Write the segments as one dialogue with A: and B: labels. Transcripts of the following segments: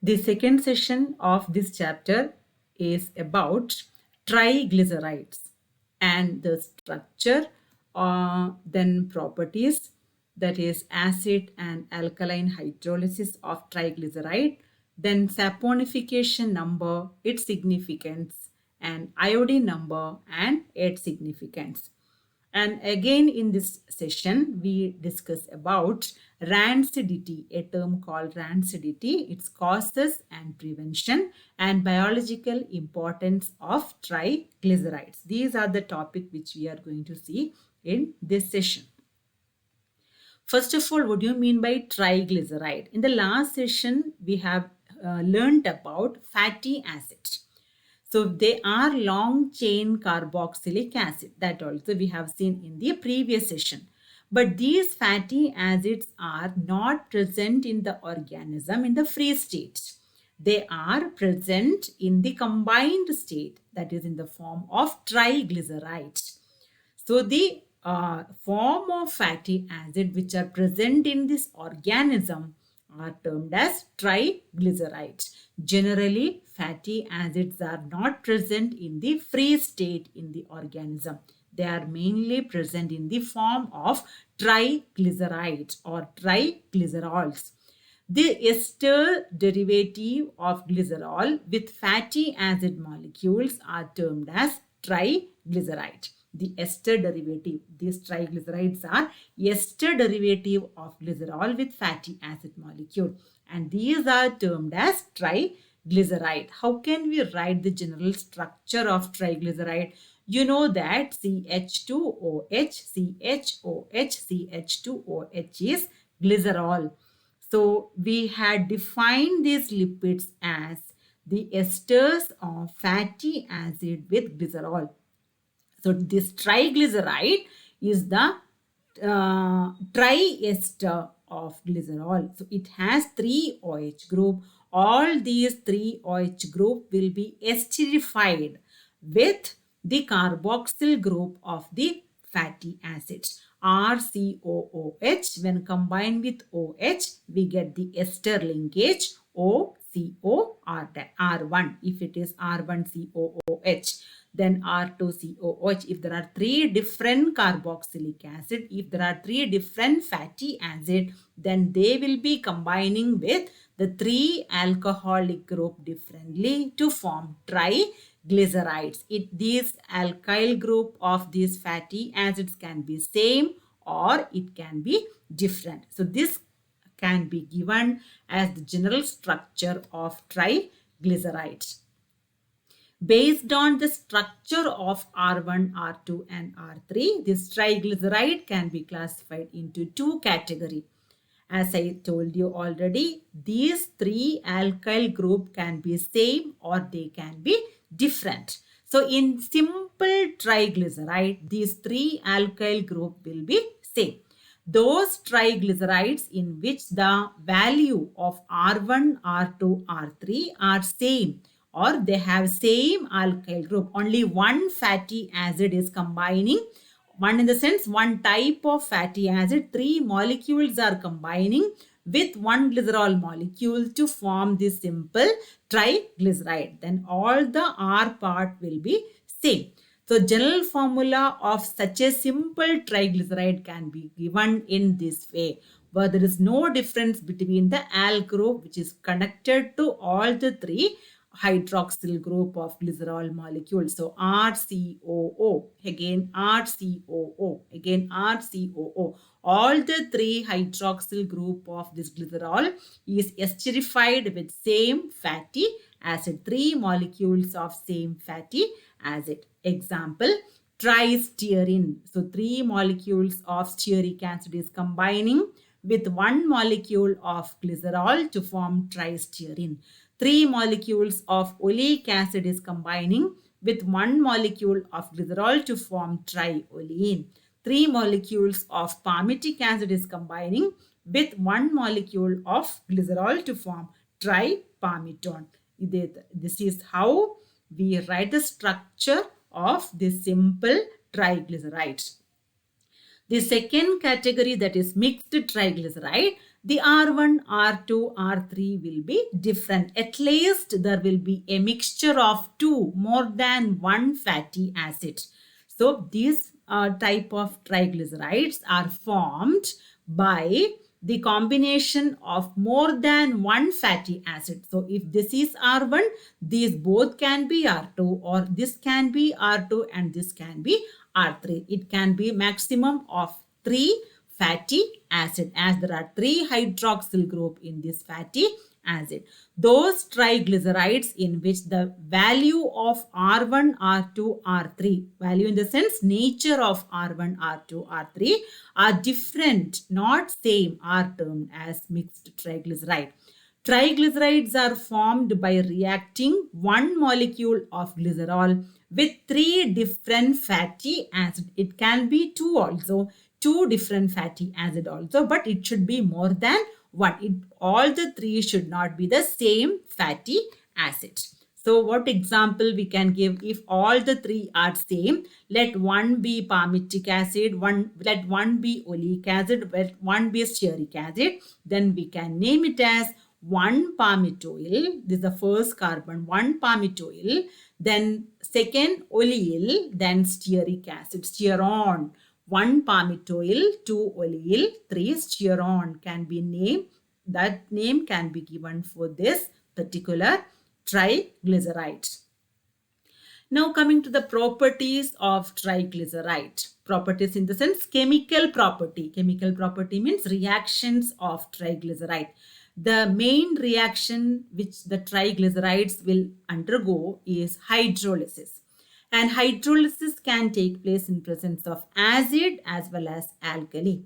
A: The second session of this chapter is about triglycerides and the structure, then properties, that is acid and alkaline hydrolysis of triglyceride, then saponification number, its significance, and iodine number and its significance. And again, in this session, we discuss about rancidity, a term called rancidity, its causes and prevention, and biological importance of triglycerides. These are the topic which we are going to see in this session. First of all, what do you mean by triglyceride? In the last session, we have learned about fatty acids. So they are long chain carboxylic acid, that also we have seen in the previous session. But these fatty acids are not present in the organism in the free state. They are present in the combined state, that is in the form of triglycerides. So the form of fatty acid which are present in this organism are termed as triglycerides. Generally, fatty acids are not present in the free state in the organism. They are mainly present in the form of triglycerides or triglycerols. The ester derivative of glycerol with fatty acid molecules are termed as triglyceride. The ester derivative, these triglycerides are ester derivative of glycerol with fatty acid molecule, and these are termed as triglyceride. How can we write the general structure of triglyceride? You know that CH2OH, CHOH, CH2OH is glycerol. So we had defined these lipids as the esters of fatty acid with glycerol. So this triglyceride is the triester of glycerol. So it has 3 OH group. All these 3 OH group will be esterified with the carboxyl group of the fatty acids. RCOOH, when combined with OH, we get the ester linkage OCOR1. If it is R1COOH, then R2COOH. If there are 3 different carboxylic acid, if there are 3 different fatty acid, then they will be combining with the 3 alcoholic group differently to form triglycerides. These alkyl group of these fatty acids can be same or it can be different. So this can be given as the general structure of triglycerides. Based on the structure of R1, R2 and R3, this triglyceride can be classified into 2 categories. As I told you already, these 3 alkyl group can be same or they can be different. So in simple triglyceride, these 3 alkyl group will be same. Those triglycerides in which the value of R1, R2, R3 are same or they have same alkyl group, only one fatty acid is combining, one in the sense one type of fatty acid, 3 molecules are combining with one glycerol molecule to form this simple triglyceride, then all the R part will be same. So general formula of such a simple triglyceride can be given in this way, where there is no difference between the al group which is connected to all the 3 hydroxyl group of glycerol molecules. So RCOO, again RCOO, again RCOO. All the 3 hydroxyl group of this glycerol is esterified with same fatty acid. 3 molecules of same fatty acid. Example, tristearine. So 3 molecules of stearic acid is combining with 1 molecule of glycerol to form tristearine. 3 molecules of oleic acid is combining with 1 molecule of glycerol to form trioluene. 3 molecules of palmitic acid is combining with 1 molecule of glycerol to form tripalmitone. This is how we write the structure of this simple triglycerides. The second category, that is mixed triglyceride, the R1, R2, R3 will be different. At least there will be a mixture of two, more than one fatty acid. So these type of triglycerides are formed by the combination of more than one fatty acid. So if this is R1, these both can be R2, or this can be R2 and this can be R3. It can be maximum of 3 fatty acid, as there are 3 hydroxyl group in this fatty acid. Those triglycerides in which the value of R1, R2, R3, value in the sense nature of R1, R2, R3 are different, not same, are termed as mixed triglyceride. Triglycerides are formed by reacting one molecule of glycerol with 3 different fatty acids. It can be 2 also, 2 different fatty acid also, but it should be more than one. All the 3 should not be the same fatty acid. So what example we can give? If all the 3 are same, let one be palmitic acid, let one be oleic acid, let one be stearic acid, then we can name it as 1 palmitoyl. This is the first carbon, 1 palmitoyl, then second oleal, then stearic acid, stearon. 1 palmitoyl, 2 oleal, 3 stearon can be named. That name can be given for this particular triglyceride. Now coming to the properties of triglyceride. Properties in the sense chemical property. Chemical property means reactions of triglyceride. The main reaction which the triglycerides will undergo is hydrolysis. And hydrolysis can take place in presence of acid as well as alkali.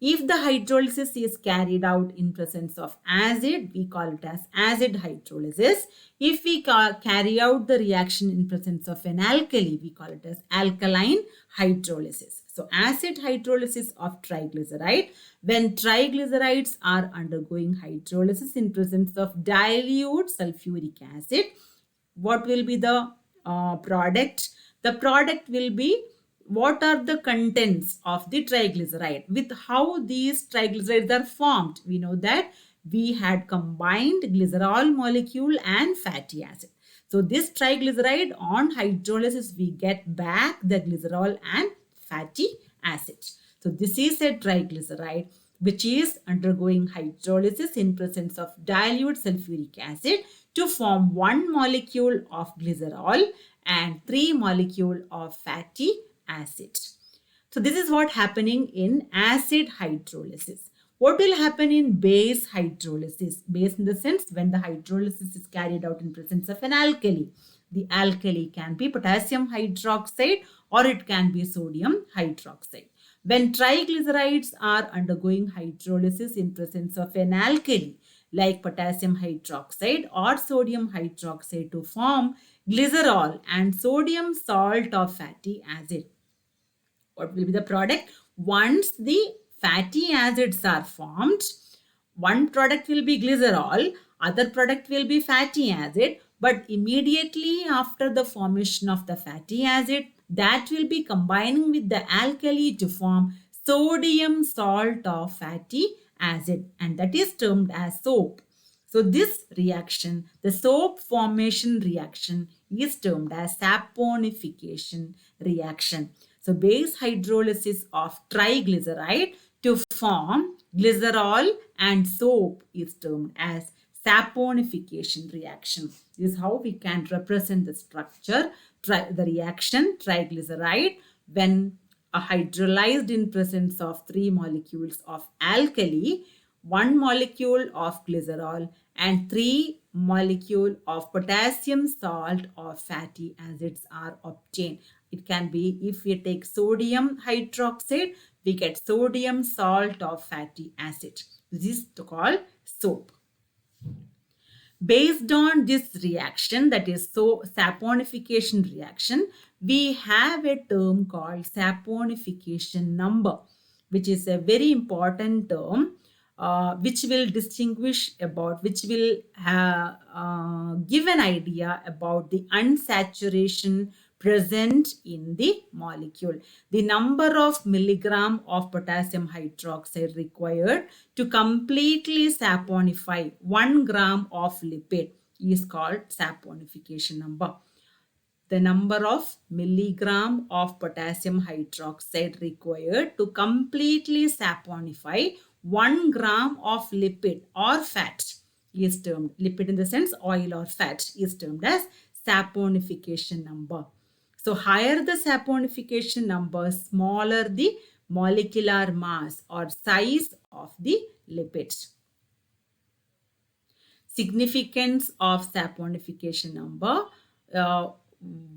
A: If the hydrolysis is carried out in presence of acid, we call it as acid hydrolysis. If we carry out the reaction in presence of an alkali, we call it as alkaline hydrolysis. So acid hydrolysis of triglyceride, when triglycerides are undergoing hydrolysis in presence of dilute sulfuric acid, what will be the product? The product will be what are the contents of the triglyceride, with how these triglycerides are formed. We know that we had combined glycerol molecule and fatty acid. So this triglyceride on hydrolysis, we get back the glycerol and fatty acid. So this is a triglyceride which is undergoing hydrolysis in presence of dilute sulfuric acid to form 1 molecule of glycerol and 3 molecule of fatty acid. So this is what happening in acid hydrolysis. What will happen in base hydrolysis? Base in the sense when the hydrolysis is carried out in presence of an alkali. The alkali can be potassium hydroxide or it can be sodium hydroxide. When triglycerides are undergoing hydrolysis in presence of an alkali like potassium hydroxide or sodium hydroxide to form glycerol and sodium salt of fatty acid, what will be the product? Once the fatty acids are formed, one product will be glycerol, other product will be fatty acid, but immediately after the formation of the fatty acid, that will be combining with the alkali to form sodium salt of fatty acid, and that is termed as soap. So this reaction, the soap formation reaction, is termed as saponification reaction. So base hydrolysis of triglyceride to form glycerol and soap is termed as saponification reaction. This is how we can represent the structure, the reaction triglyceride when hydrolyzed in presence of 3 molecules of alkali, 1 molecule of glycerol and 3 molecule of potassium salt or fatty acids are obtained. It can be, if we take sodium hydroxide, we get sodium salt of fatty acid. This is called soap. Based on this reaction, that is so saponification reaction, we have a term called saponification number, which is a very important term which will distinguish about, which will give an idea about the unsaturation present in the molecule. The number of milligram of potassium hydroxide required to completely saponify 1 gram of lipid is called saponification number. The number of milligram of potassium hydroxide required to completely saponify 1 gram of lipid or fat is termed, lipid in the sense oil or fat, is termed as saponification number. So higher the saponification number, smaller the molecular mass or size of the lipids. Significance of saponification number.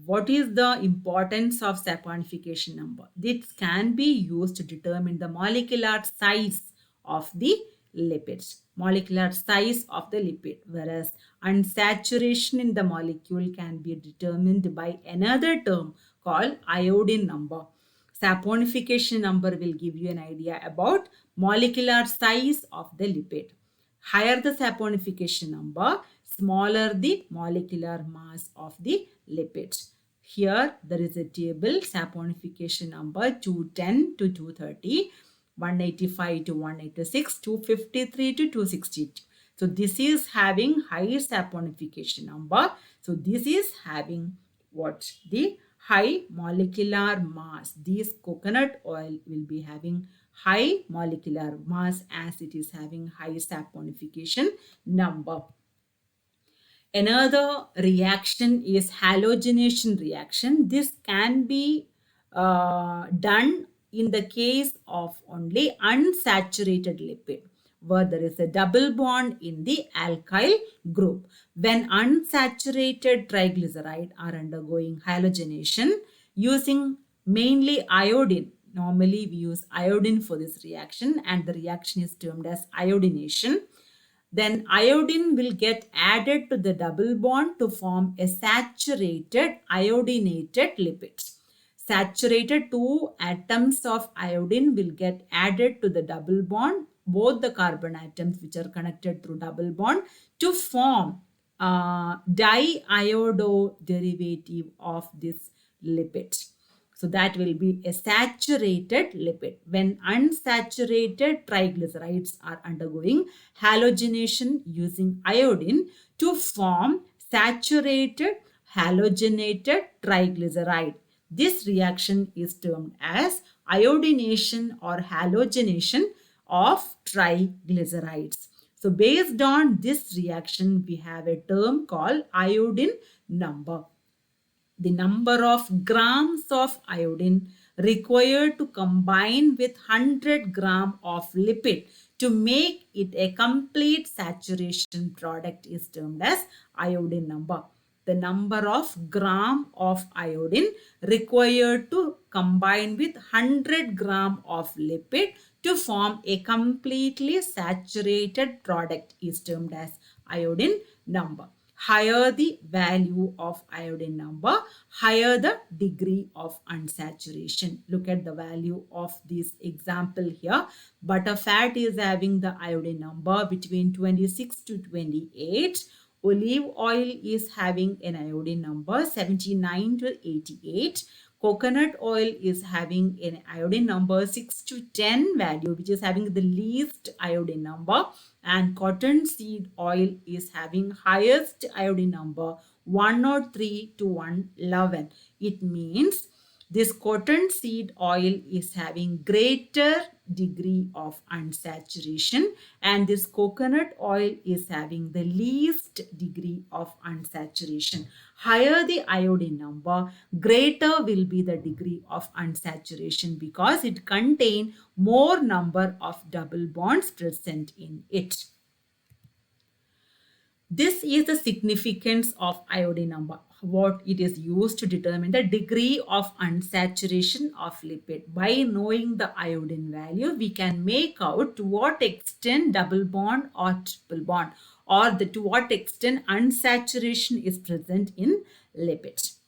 A: What is the importance of saponification number? This can be used to determine the molecular size of the lipids. Molecular size of the lipid, whereas unsaturation in the molecule can be determined by another term called iodine number. Saponification number will give you an idea about molecular size of the lipid. Higher the saponification number, smaller the molecular mass of the lipids. Here there is a table, saponification number 210 to 230, 185 to 186, 253 to 262. So this is having high saponification number. So this is having what? The high molecular mass. This coconut oil will be having high molecular mass as it is having high saponification number. Another reaction is halogenation reaction. This can be done in the case of only unsaturated lipid, where there is a double bond in the alkyl group. When unsaturated triglyceride are undergoing halogenation using mainly iodine, normally we use iodine for this reaction and the reaction is termed as iodination. Then iodine will get added to the double bond to form a saturated iodinated lipid. Saturated 2 atoms of iodine will get added to the double bond, both the carbon atoms which are connected through double bond, to form diiodo derivative of this lipid. So that will be a saturated lipid. When unsaturated triglycerides are undergoing halogenation using iodine to form saturated halogenated triglyceride. This reaction is termed as iodination or halogenation of triglycerides. So based on this reaction, we have a term called iodine number. The number of grams of iodine required to combine with 100 gram of lipid to make it a complete saturation product is termed as iodine number. The number of gram of iodine required to combine with 100 gram of lipid to form a completely saturated product is termed as iodine number. Higher the value of iodine number, higher the degree of unsaturation. Look at the value of this example here. Butter fat is having the iodine number between 26 to 28. Olive oil is having an iodine number 79 to 88. Coconut oil is having an iodine number 6 to 10 value, which is having the least iodine number. And cottonseed oil is having highest iodine number 103 to 111. It means this cottonseed oil is having greater degree of unsaturation and this coconut oil is having the least degree of unsaturation. Higher the iodine number, greater will be the degree of unsaturation because it contains more number of double bonds present in it. This is the significance of iodine number, what it is used to determine the degree of unsaturation of lipid. By knowing the iodine value, we can make out to what extent double bond or triple bond or to what extent unsaturation is present in lipids.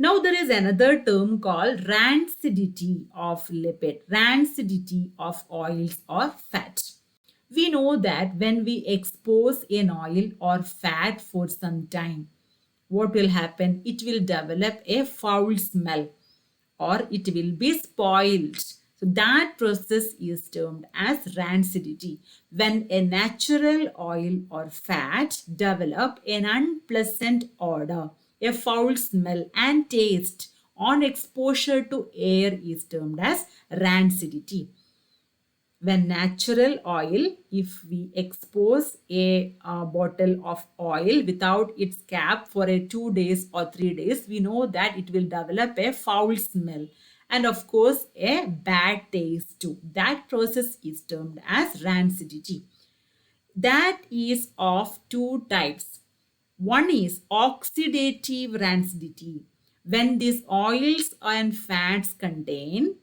A: Now there is another term called rancidity of lipid, rancidity of oils or fat. We know that when we expose an oil or fat for some time, what will happen? It will develop a foul smell or it will be spoiled. So that process is termed as rancidity. When a natural oil or fat develop an unpleasant odor, a foul smell and taste on exposure to air is termed as rancidity. When natural oil, if we expose a bottle of oil without its cap for a 2 days or 3 days, we know that it will develop a foul smell and of course a bad taste too. That process is termed as rancidity. That is of two types. One is oxidative rancidity. When these oils and fats contain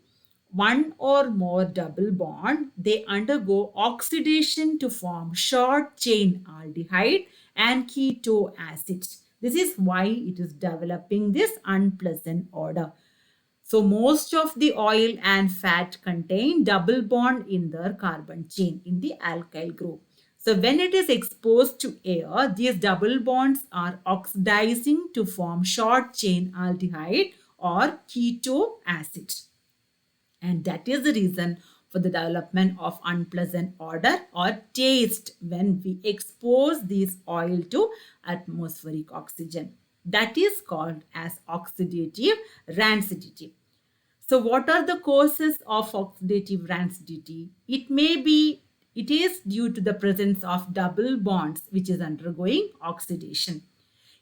A: one or more double bond, they undergo oxidation to form short chain aldehyde and keto acids. This is why it is developing this unpleasant odor. So most of the oil and fat contain double bond in their carbon chain in the alkyl group. So when it is exposed to air, these double bonds are oxidizing to form short chain aldehyde or keto acid. And that is the reason for the development of unpleasant odor or taste when we expose this oil to atmospheric oxygen. That is called as oxidative rancidity. So what are the causes of oxidative rancidity? It is due to the presence of double bonds which is undergoing oxidation.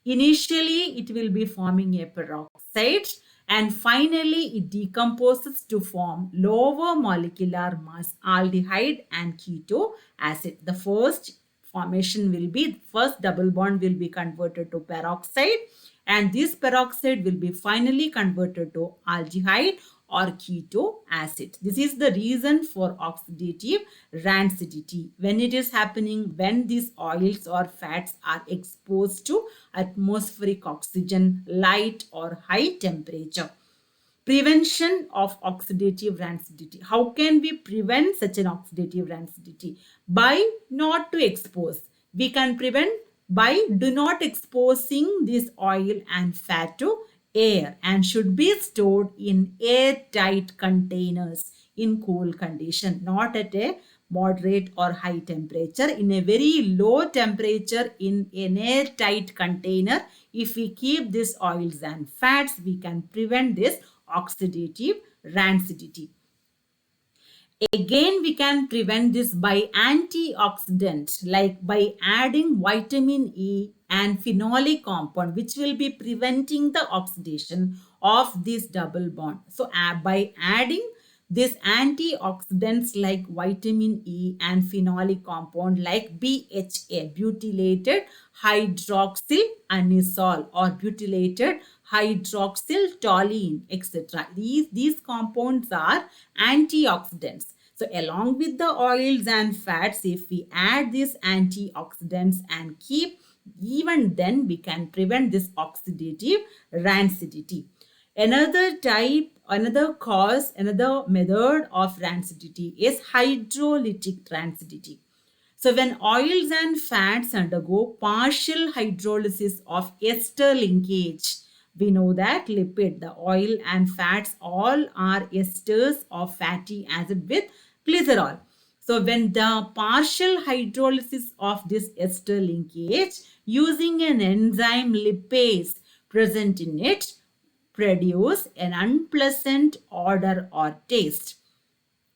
A: Initially, it will be forming a peroxide and finally it decomposes to form lower molecular mass aldehyde and keto acid. The first formation will be, first double bond will be converted to peroxide and this peroxide will be finally converted to aldehyde or keto acid. This is the reason for oxidative rancidity. When it is happening, when these oils or fats are exposed to atmospheric oxygen, light or high temperature. Prevention of oxidative rancidity. How can we prevent such an oxidative rancidity? By not to expose. We can prevent by do not exposing this oil and fat to air and should be stored in airtight containers in cool condition, not at a moderate or high temperature. In a very low temperature in an airtight container, if we keep these oils and fats, we can prevent this oxidative rancidity. Again, we can prevent this by antioxidant, like by adding vitamin E and phenolic compound, which will be preventing the oxidation of this double bond. So, by adding these antioxidants like vitamin E and phenolic compound like BHA, butylated hydroxyl anisole or butylated hydroxyl toluene, etc. These compounds are antioxidants. So along with the oils and fats, if we add these antioxidants and keep, even then we can prevent this oxidative rancidity. Another type, another cause, another method of rancidity is hydrolytic rancidity. So when oils and fats undergo partial hydrolysis of ester linkage, we know that lipid, the oil and fats all are esters of fatty acid with glycerol. So when the partial hydrolysis of this ester linkage using an enzyme lipase present in it produce an unpleasant odor or taste.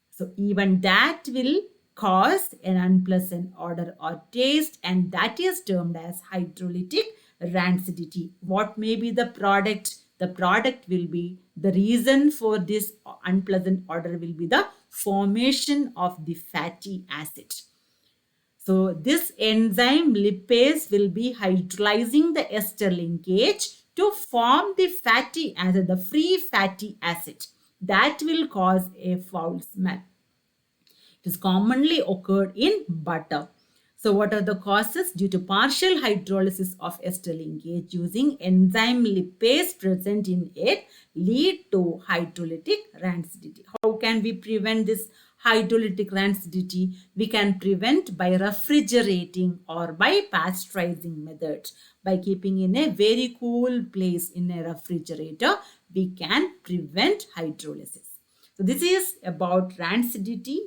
A: So even that will cause an unpleasant odor or taste, and that is termed as hydrolytic rancidity. What may be the product? The product will be, the reason for this unpleasant odor will be the formation of the fatty acid. So this enzyme lipase will be hydrolyzing the ester linkage to form the fatty acid, the free fatty acid. That will cause a foul smell. It is commonly occurred in butter. So what are the causes? Due to partial hydrolysis of ester linkage using enzyme lipase present in it lead to hydrolytic rancidity. How can we prevent this hydrolytic rancidity we can prevent by refrigerating or by pasteurizing methods. By keeping in a very cool place in a refrigerator, we can prevent hydrolysis. So this is about rancidity,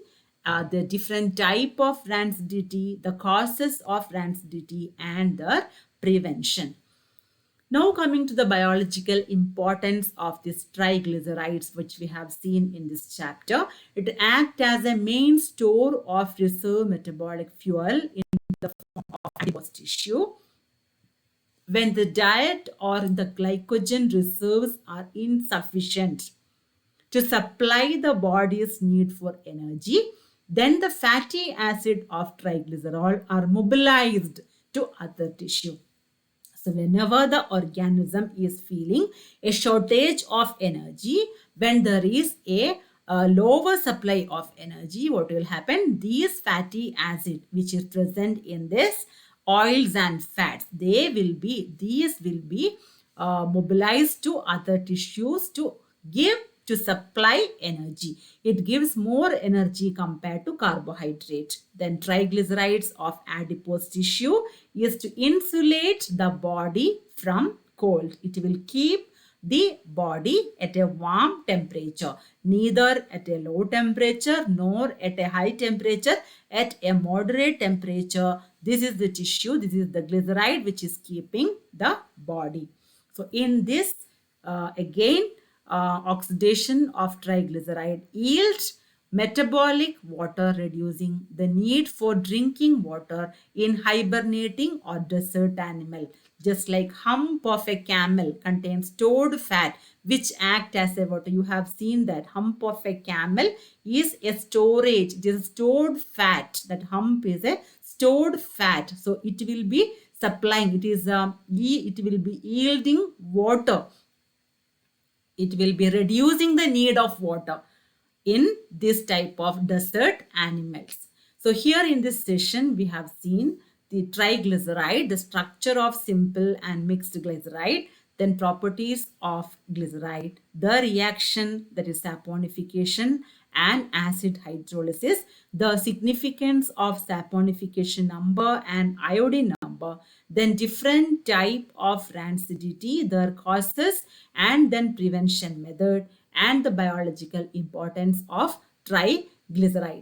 A: the different type of rancidity, the causes of rancidity, and their prevention. Now coming to the biological importance of these triglycerides, which we have seen in this chapter, it acts as a main store of reserve metabolic fuel in the form of adipose tissue. When the diet or the glycogen reserves are insufficient to supply the body's need for energy, then the fatty acid of triglycerol are mobilized to other tissue. So whenever the organism is feeling a shortage of energy, when there is a lower supply of energy, what will happen? These fatty acid which is present in this oils and fats, these will be mobilized to other tissues to supply energy. It gives more energy compared to carbohydrate. Then triglycerides of adipose tissue is to insulate the body from cold. It will keep the body at a warm temperature, neither at a low temperature nor at a high temperature, at a moderate temperature. This is the tissue, this is the glyceride which is keeping the body. So in this, again, oxidation of triglyceride yields metabolic water, reducing the need for drinking water in hibernating or desert animal. Just like hump of a camel contains stored fat which act as a water. You have seen that hump of a camel is a storage. It is stored fat. That hump is a stored fat. So it will be supplying. It will be yielding water. It will be reducing the need of water in this type of desert animals. So here in this session, we have seen the triglyceride, the structure of simple and mixed glyceride, then properties of glyceride, the reaction, that is saponification and acid hydrolysis, the significance of saponification number and iodine number, then different type of rancidity, their causes, and then prevention method, and the biological importance of triglyceride.